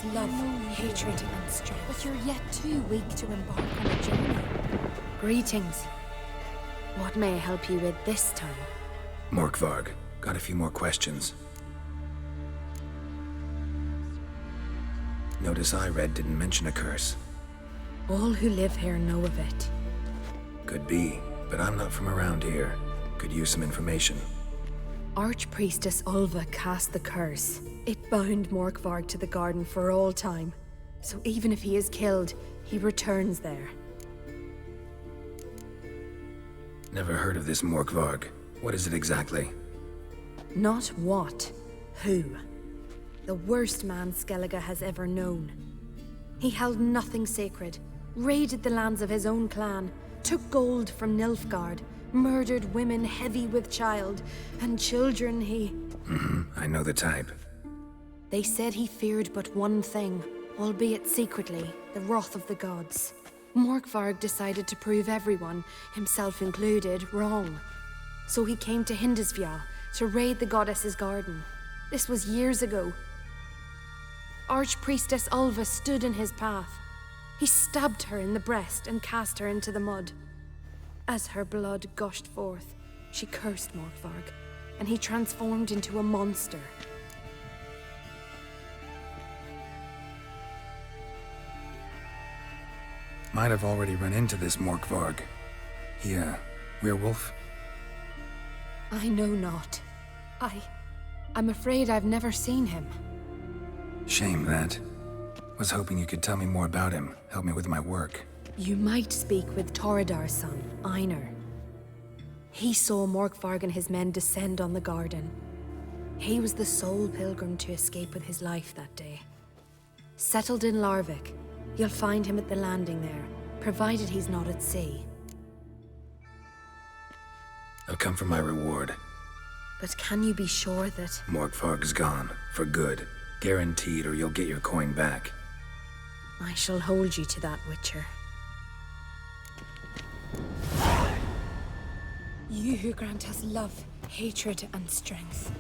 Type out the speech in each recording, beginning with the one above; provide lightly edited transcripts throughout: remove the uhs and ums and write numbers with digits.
has love, hatred, and strength. But you're yet too weak to embark on a journey. Greetings. What may I help you with this time? Morkvarg, got a few more questions. Notice I read didn't mention a curse. All who live here know of it. Could be, but I'm not from around here. Could use some information. Archpriestess Ulva cast the curse. It bound Morkvarg to the garden for all time. So even if he is killed, he returns there. Never heard of this Morkvarg. What is it exactly? Not what, who. The worst man Skellige has ever known. He held nothing sacred, raided the lands of his own clan, took gold from Nilfgaard, murdered women heavy with child, and children he... I know the type. They said he feared but one thing, albeit secretly, the wrath of the gods. Morkvarg decided to prove everyone, himself included, wrong. So he came to Hindisfjall to raid the goddess's garden. This was years ago. Archpriestess Ulva stood in his path. He stabbed her in the breast and cast her into the mud. As her blood gushed forth, she cursed Morkvarg, and he transformed into a monster. Might have already run into this Morkvarg. He, werewolf? I know not. I'm afraid I've never seen him. Shame that. Was hoping you could tell me more about him, help me with my work. You might speak with Torridar's son, Einar. He saw Morkvarg and his men descend on the garden. He was the sole pilgrim to escape with his life that day. Settled in Larvik, you'll find him at the landing there, provided he's not at sea. I've come for my reward. But can you be sure that... Morkvarg's gone, for good. Guaranteed, or you'll get your coin back. I shall hold you to that, Witcher. You who grant us love, hatred, and strength.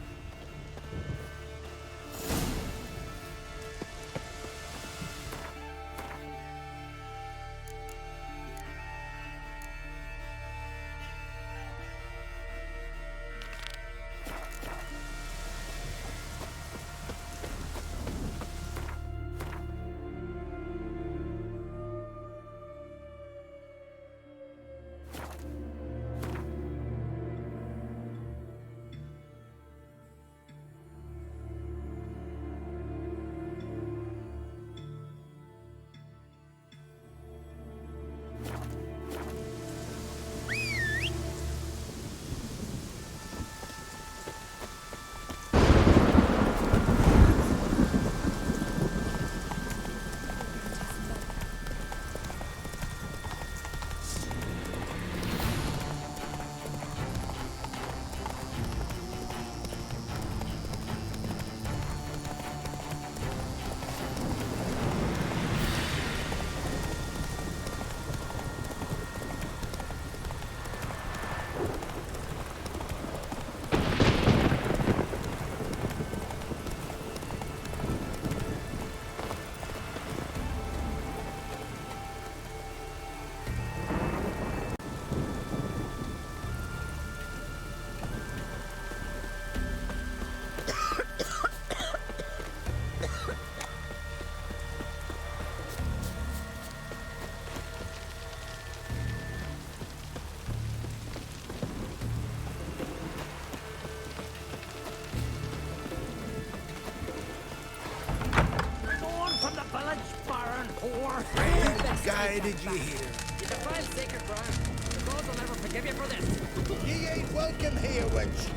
Guided you here. You defiled sacred ground. The gods will never forgive you for this. Ye ain't welcome here, wench.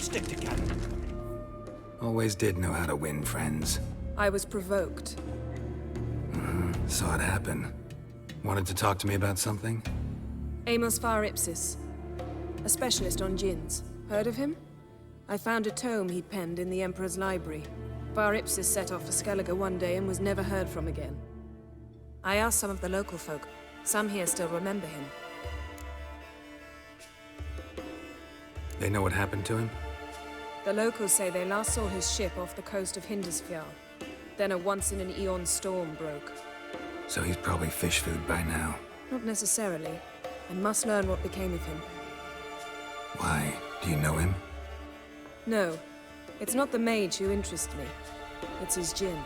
Stick together. Always did know how to win friends. I was provoked. Saw it happen. Wanted to talk to me about something? Amos Far Ipsis, a specialist on djinns. Heard of him? I found a tome he'd penned in the Emperor's library. Far Ipsis set off for Skellige one day and was never heard from again. I asked some of the local folk. Some here still remember him. They know what happened to him? The locals say they last saw his ship off the coast of Hindusfjall. Then a once-in-an-eon storm broke. So he's probably fish food by now. Not necessarily. I must learn what became of him. Why? Do you know him? No. It's not the mage who interests me. It's his djinn.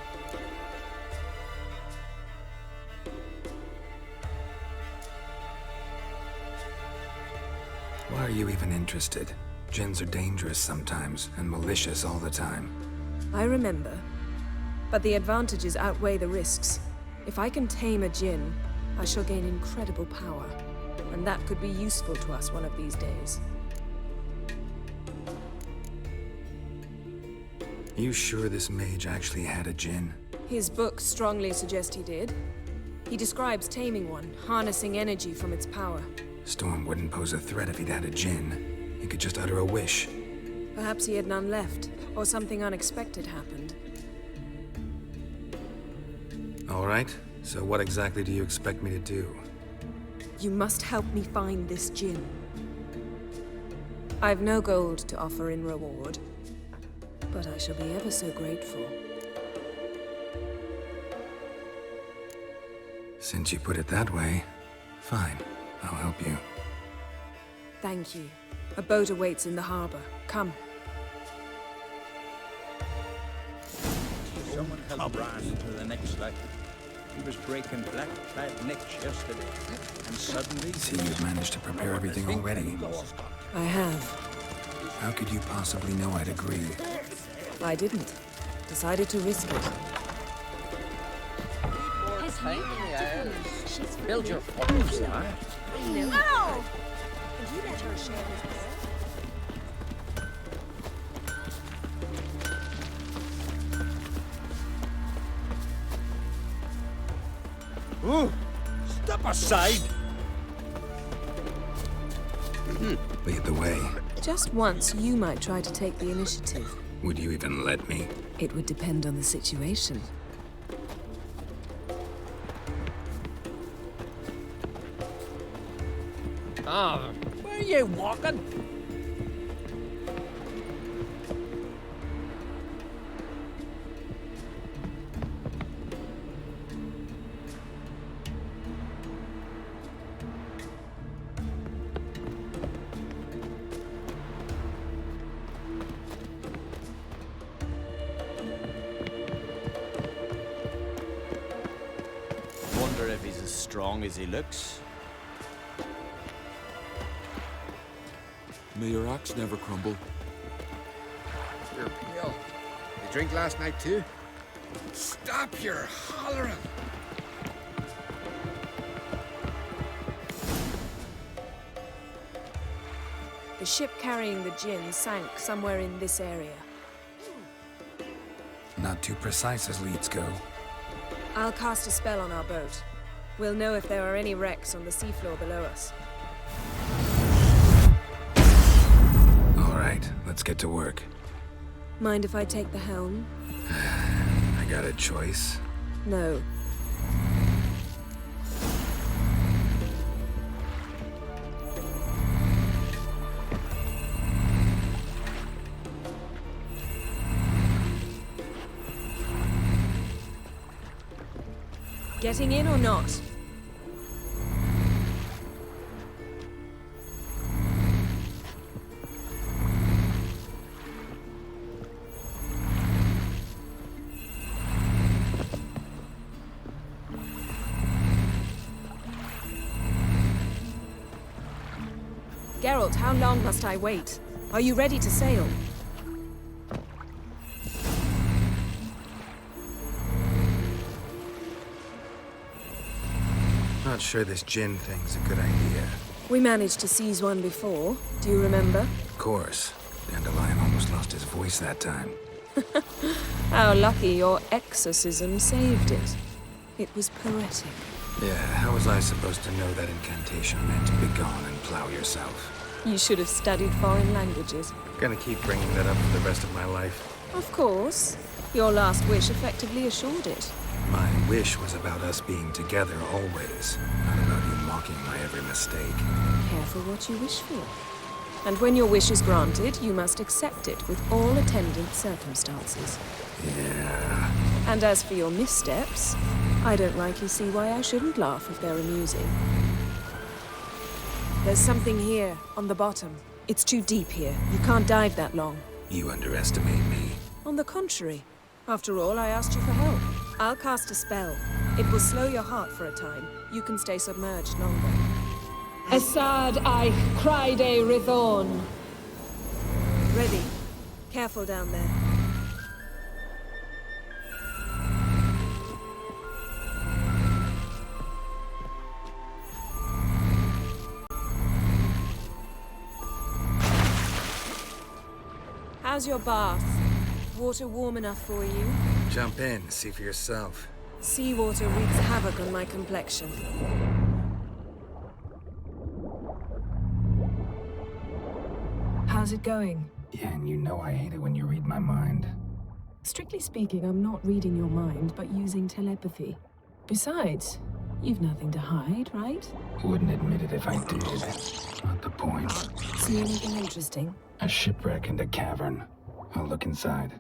Why are you even interested? Djinns are dangerous sometimes, and malicious all the time. I remember. But the advantages outweigh the risks. If I can tame a djinn, I shall gain incredible power. And that could be useful to us one of these days. You sure this mage actually had a djinn? His books strongly suggest he did. He describes taming one, harnessing energy from its power. Storm wouldn't pose a threat if he'd had a djinn. He could just utter a wish. Perhaps he had none left, or something unexpected happened. All right, so what exactly do you expect me to do? You must help me find this djinn. I've no gold to offer in reward, but I shall be ever so grateful. Since you put it that way, fine. I'll help you. Thank you. A boat awaits in the harbor. Come. Someone help Ran to the next light. He was breaking black-clad necks yesterday, and suddenly... See, you've managed to prepare everything already. I have. How could you possibly know I'd agree? I didn't. Decided to risk it. Build your focus, lad. No! And you let her share his bed? Ooh! Step aside! Lead the way. Just once, you might try to take the initiative. Would you even let me? It would depend on the situation. Ah, where are you walking? Wonder if he's as strong as he looks. May your axe never crumble. You're pale. You drink last night too? Stop your hollering! The ship carrying the djinn sank somewhere in this area. Not too precise as leads go. I'll cast a spell on our boat. We'll know if there are any wrecks on the seafloor below us. All right, let's get to work. Mind if I take the helm? I got a choice. No. Getting in or not? Geralt, how long must I wait? Are you ready to sail? Not sure this djinn thing's a good idea. We managed to seize one before. Do you remember? Of course. Dandelion almost lost his voice that time. How lucky your exorcism saved it. It was poetic. Yeah, how was I supposed to know that incantation meant begone and plow yourself? You should have studied foreign languages. Gonna keep bringing that up for the rest of my life. Of course. Your last wish effectively assured it. My wish was about us being together always, not about you mocking my every mistake. Careful what you wish for. And when your wish is granted, you must accept it with all attendant circumstances. Yeah. And as for your missteps, I don't rightly see why I shouldn't laugh if they're amusing. There's something here, on the bottom. It's too deep here. You can't dive that long. You underestimate me. On the contrary. After all, I asked you for help. I'll cast a spell. It will slow your heart for a time. You can stay submerged longer. Assad I cried a Rithorn. Ready. Careful down there. How's your bath? Water warm enough for you? Jump in, see for yourself. Seawater wreaks havoc on my complexion. How's it going? Yen, you know I hate it when you read my mind. Strictly speaking, I'm not reading your mind, but using telepathy. Besides, you've nothing to hide, right? Wouldn't admit it if I did. Not the point. See anything interesting? A shipwreck and a cavern. I'll look inside.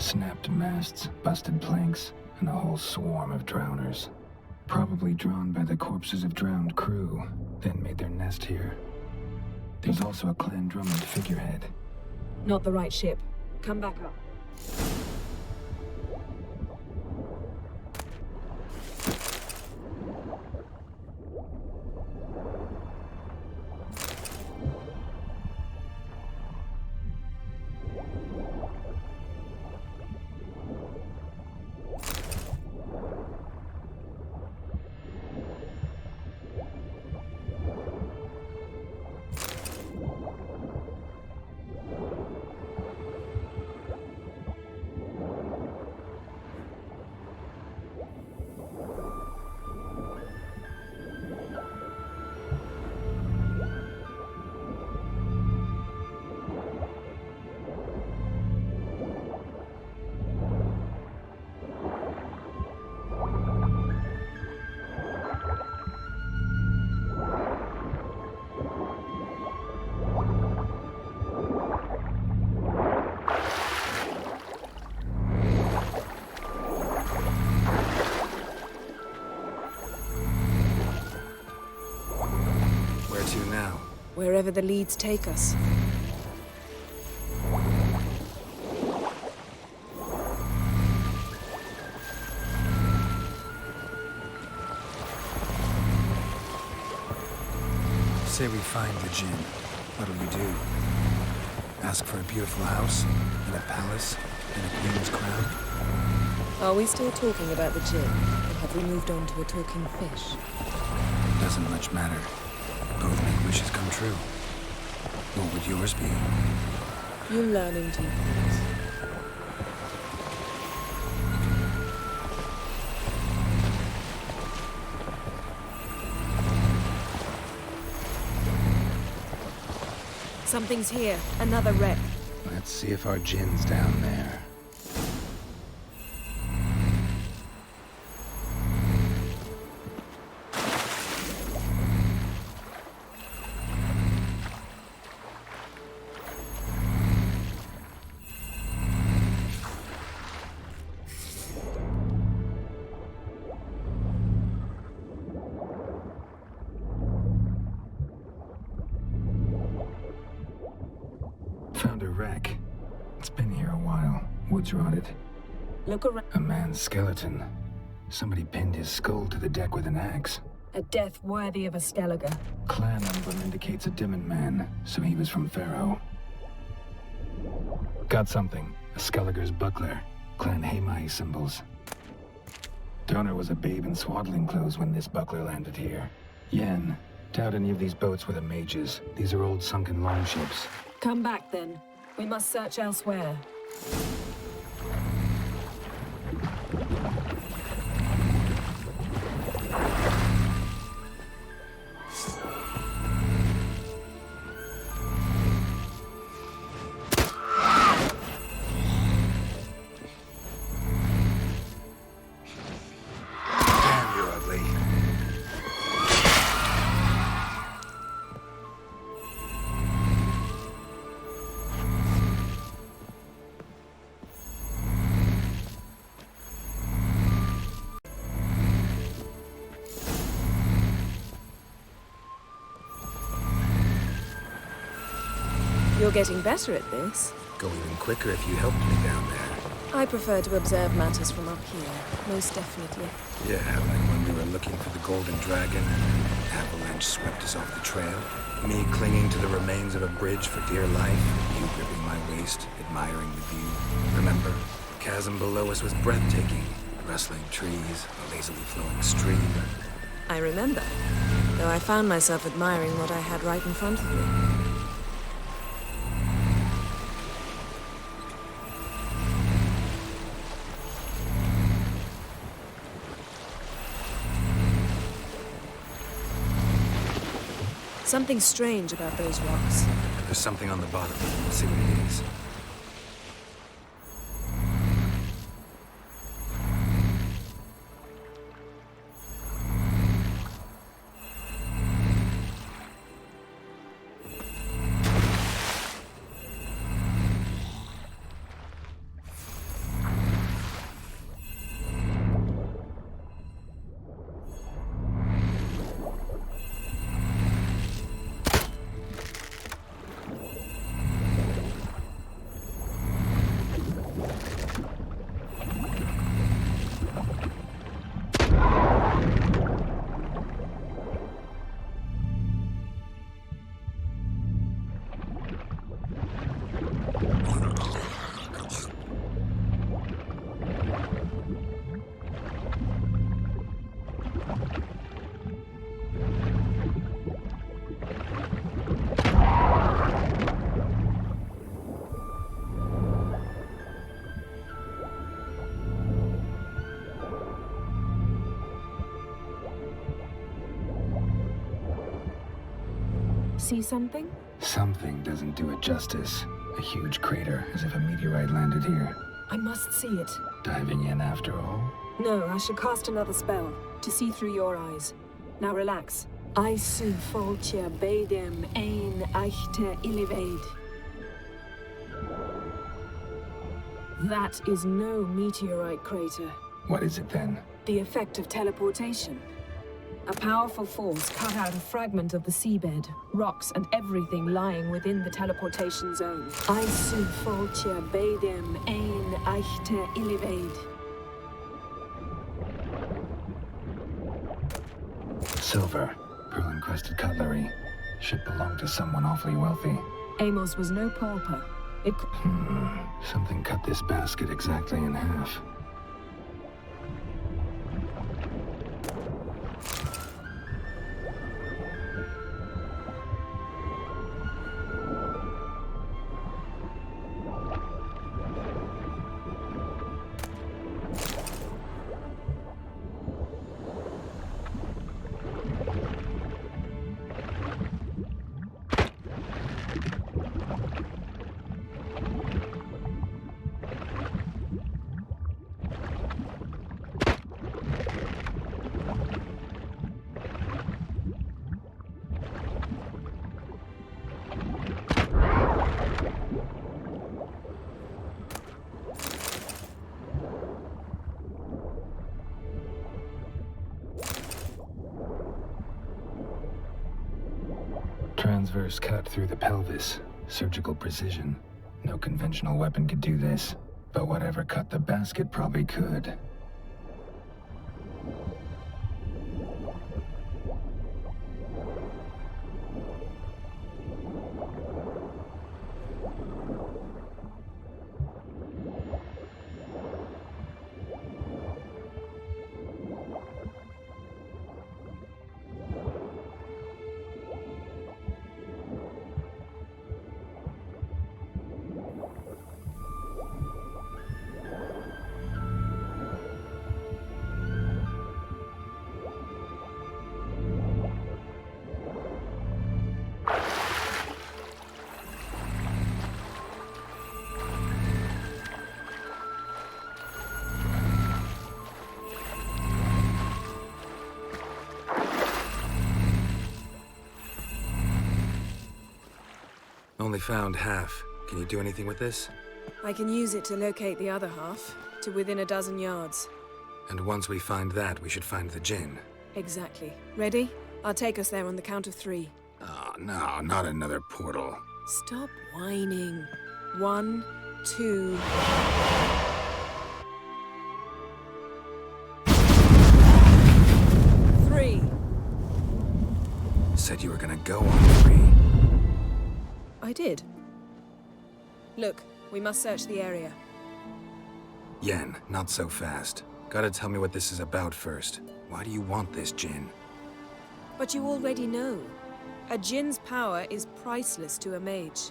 Snapped masts, busted planks, and a whole swarm of drowners. Probably drawn by the corpses of drowned crew, then made their nest here. There's also a Clan Drummond figurehead. Not the right ship. Come back up. wherever the leads take us. Say we find the djinn. What'll you do? Ask for a beautiful house, and a palace, and a queen's crown? Are we still talking about the djinn, or have we moved on to a talking fish? Doesn't much matter. Both make wishes come true. What would yours be? You're learning to please. Something's here. Another wreck. Let's see if our djinn's down there. Found a wreck. It's been here a while. Wood's rotted. Look around. A man's skeleton. Somebody pinned his skull to the deck with an axe. A death worthy of a Skellige. Clan emblem indicates a Dimon man, so he was from Pharaoh. Got something. A Skellige's buckler. Clan Hamai symbols. Donor was a babe in swaddling clothes when this buckler landed here. Yen. Doubt any of these boats were the mages. These are old sunken longships. Come back then. We must search elsewhere. Damn, you're ugly. You're getting better at this. Go even quicker if you helped me down there. I prefer to observe matters from up here, most definitely. Yeah, like when we were looking for the golden dragon and an avalanche swept us off the trail. Me clinging to the remains of a bridge for dear life, you gripping my waist, admiring the view. Remember, the chasm below us was breathtaking. Rustling trees, a lazily flowing stream. I remember, though I found myself admiring what I had right in front of me. Something strange about those rocks. There's something on the bottom. Let's see what it is. See something? Something doesn't do it justice. A huge crater, as if a meteorite landed here. I must see it. Diving in after all? No, I should cast another spell to see through your eyes. Now relax. I su foltje bedem ein eichte ilivaid. That is no meteorite crater. What is it then? The effect of teleportation. A powerful force cut out a fragment of the seabed, rocks and everything lying within the teleportation zone. Aisu foltia bedem ein eichte illivaid. Silver, pearl-encrusted cutlery. Should belong to someone awfully wealthy. Amos was no pauper. It Something cut this basket exactly in half. Transverse cut through the pelvis. Surgical precision. No conventional weapon could do this. But whatever cut the basket probably could. Only found half. Can you do anything with this? I can use it to locate the other half, to within a dozen yards. And once we find that, we should find the djinn. Exactly. Ready? I'll take us there on the count of 3. Oh, no, not another portal. Stop whining. 1, 2... Three. Said you were gonna go on 3. I did. Look, we must search the area. Yen, not so fast. Gotta tell me what this is about first. Why do you want this djinn? But you already know. A djinn's power is priceless to a mage.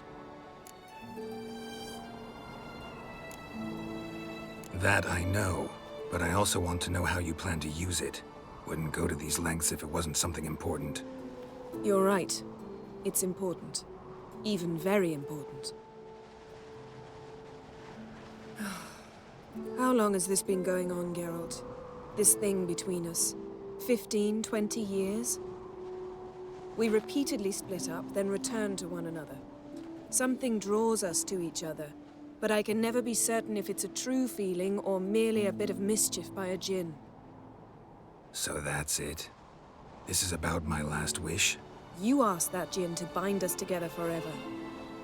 That I know, but I also want to know how you plan to use it. Wouldn't go to these lengths if it wasn't something important. You're right. It's important. Even very important. How long has this been going on, Geralt? This thing between us? 15, 20 years? We repeatedly split up, then return to one another. Something draws us to each other, but I can never be certain if it's a true feeling or merely a bit of mischief by a djinn. So that's it? This is about my last wish? You asked that djinn to bind us together forever.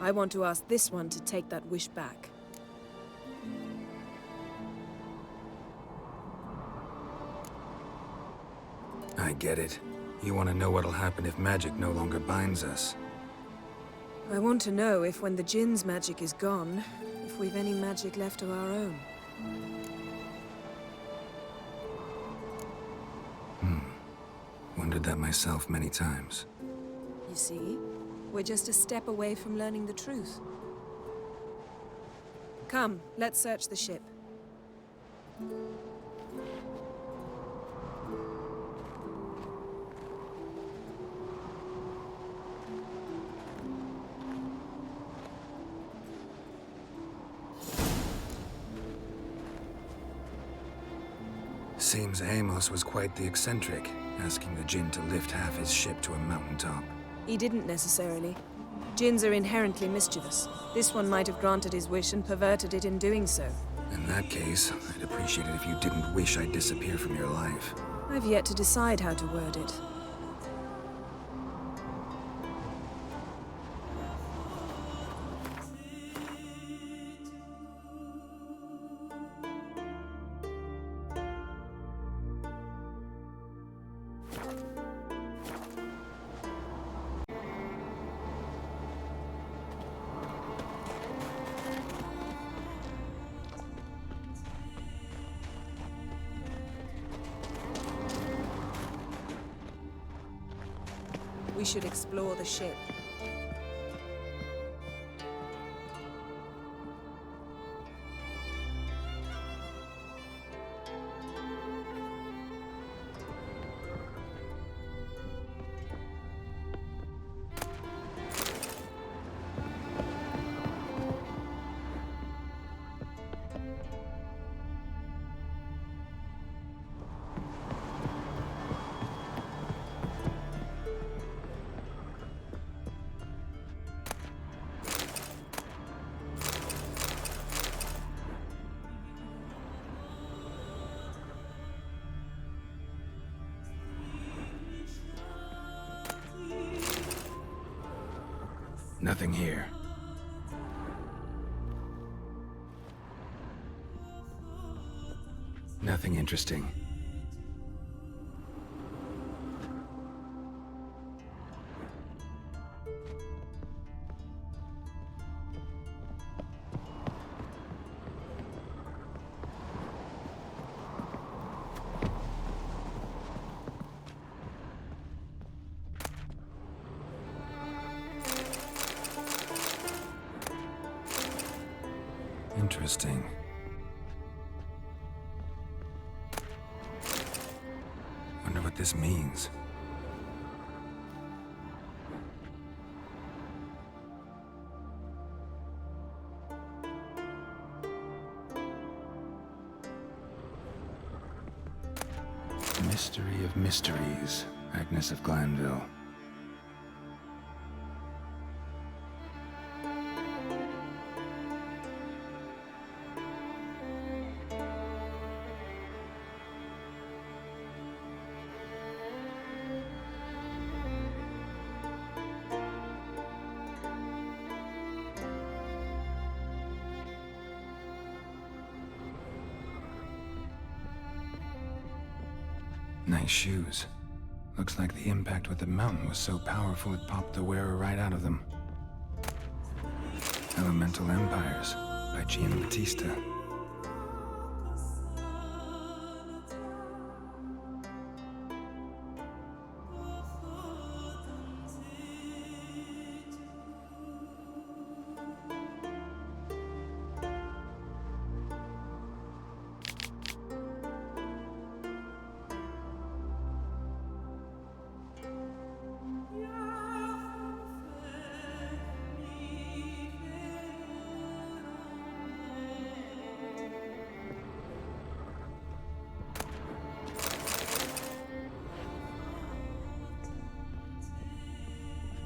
I want to ask this one to take that wish back. I get it. You want to know what'll happen if magic no longer binds us. I want to know if when the djinn's magic is gone, if we've any magic left of our own. Wondered that myself many times. You see, we're just a step away from learning the truth. Come, let's search the ship. Seems Amos was quite the eccentric, asking the djinn to lift half his ship to a mountaintop. He didn't necessarily. Djinns are inherently mischievous. This one might have granted his wish and perverted it in doing so. In that case, I'd appreciate it if you didn't wish I'd disappear from your life. I've yet to decide how to word it. We should explore the ship. Nothing here. Nothing interesting. Interesting. Wonder what this means. Mystery of mysteries, Agnes of Glanville. Nice shoes. Looks like the impact with the mountain was so powerful it popped the wearer right out of them. Elemental Empires by Batista.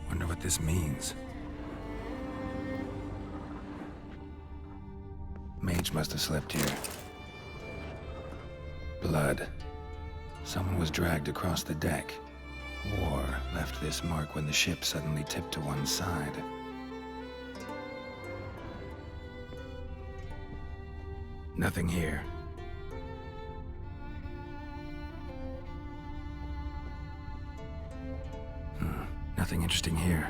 Wonder what this means. Mage must have slept here. Blood. Someone was dragged across the deck. Or left this mark when the ship suddenly tipped to one side. Nothing here. Nothing interesting here.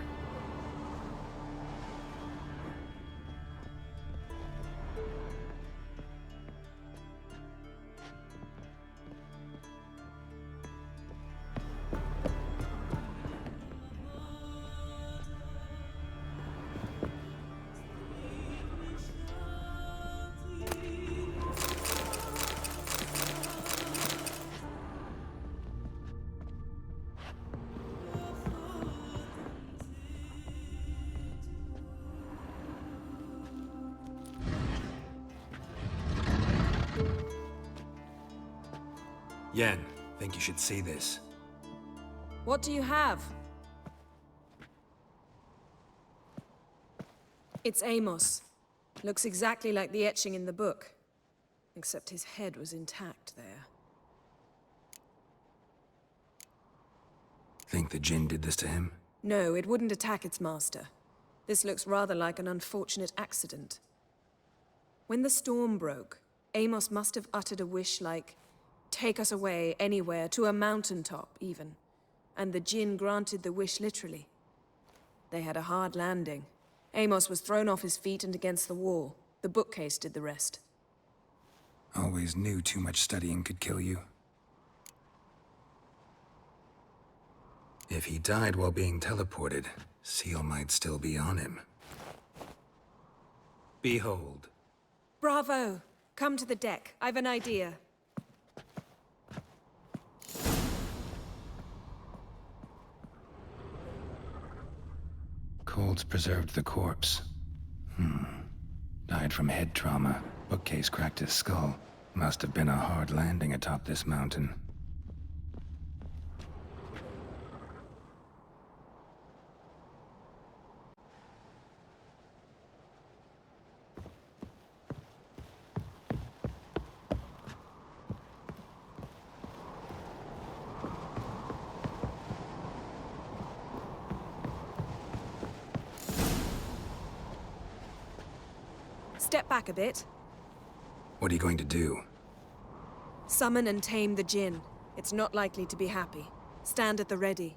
Yen, think you should see this. What do you have? It's Amos. Looks exactly like the etching in the book. Except his head was intact there. Think the djinn did this to him? No, it wouldn't attack its master. This looks rather like an unfortunate accident. When the storm broke, Amos must have uttered a wish like, "Take us away, anywhere, to a mountaintop, even." And the djinn granted the wish literally. They had a hard landing. Amos was thrown off his feet and against the wall. The bookcase did the rest. Always knew too much studying could kill you. If he died while being teleported, Seal might still be on him. Behold. Bravo! Come to the deck. I've an idea. Colds preserved the corpse. Died from head trauma. Bookcase cracked his skull. Must have been a hard landing atop this mountain. Step back a bit. What are you going to do? Summon and tame the djinn. It's not likely to be happy. Stand at the ready.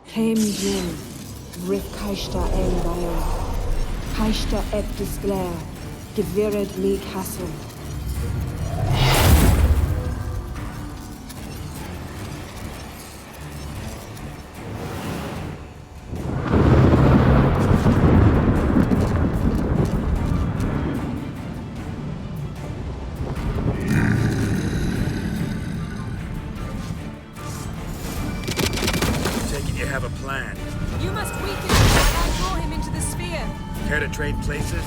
Tame djinn. Rif kaishta en bayon. Kaishta et disglair. Gevired mi castle. You have a plan. You must weaken him and draw him into the sphere. Care to trade places?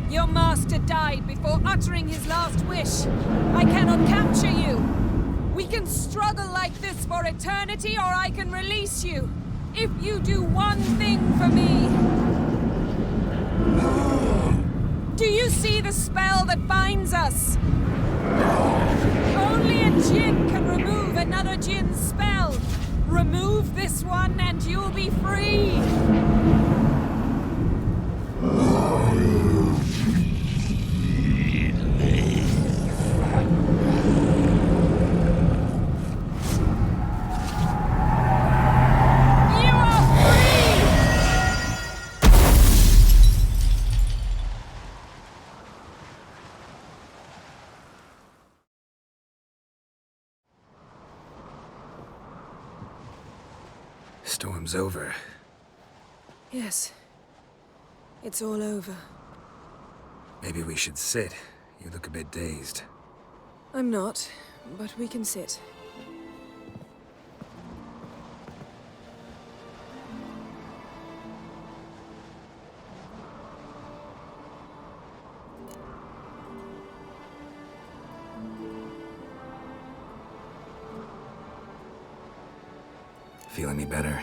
Your master died before uttering his last wish. I cannot capture you. We can struggle like this for eternity, or I can release you. If you do one thing for me. Do you see the spell that binds us? Only a djinn can remove another djinn's spell. Remove this one and you'll be free. Storm's over. Yes. It's all over. Maybe we should sit. You look a bit dazed. I'm not, but we can sit. Feel any better?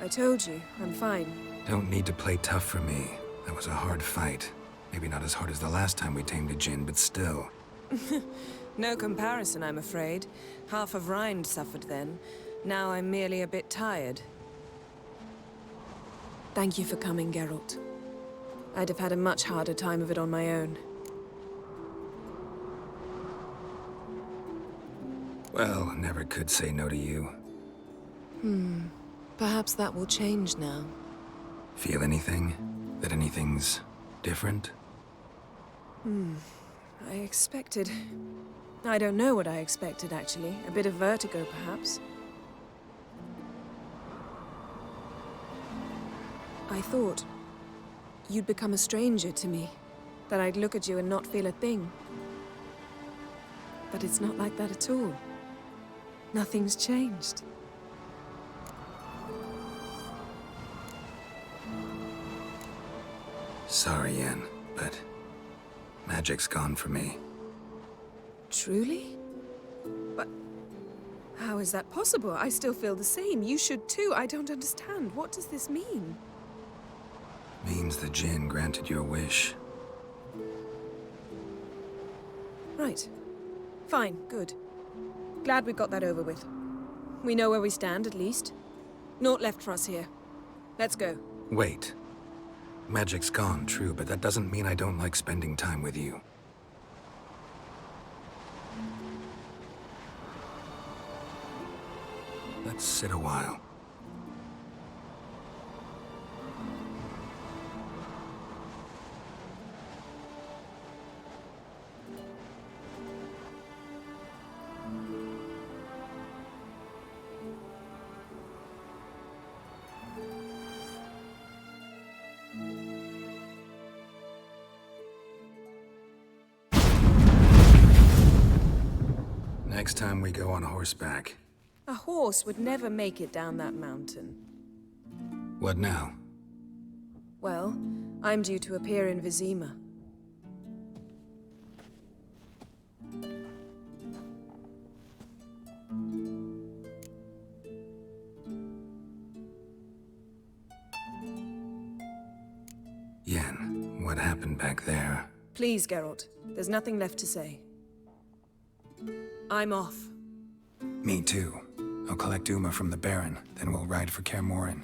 I told you, I'm fine. Don't need to play tough for me. That was a hard fight. Maybe not as hard as the last time we tamed a djinn, but still. No comparison, I'm afraid. Half of Rind suffered then. Now I'm merely a bit tired. Thank you for coming, Geralt. I'd have had a much harder time of it on my own. Well, never could say no to you. Perhaps that will change now. Feel anything? That anything's different? I expected... I don't know what I expected, actually. A bit of vertigo, perhaps. I thought you'd become a stranger to me. That I'd look at you and not feel a thing. But it's not like that at all. Nothing's changed. Sorry, Yen, but magic's gone for me. Truly? But how is that possible? I still feel the same. You should too. I don't understand. What does this mean? Means the djinn granted your wish. Right. Fine. Good. Glad we got that over with. We know where we stand, at least. Naught left for us here. Let's go. Wait. Magic's gone, true, but that doesn't mean I don't like spending time with you. Let's sit a while. Next time we go on horseback. A horse would never make it down that mountain. What now? Well, I'm due to appear in Vizima. Yen, what happened back there? Please, Geralt. There's nothing left to say. I'm off. Me too. I'll collect Uma from the Baron, then we'll ride for Kaer Morhen.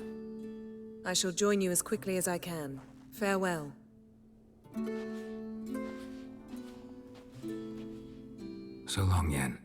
I shall join you as quickly as I can. Farewell. So long, Yen.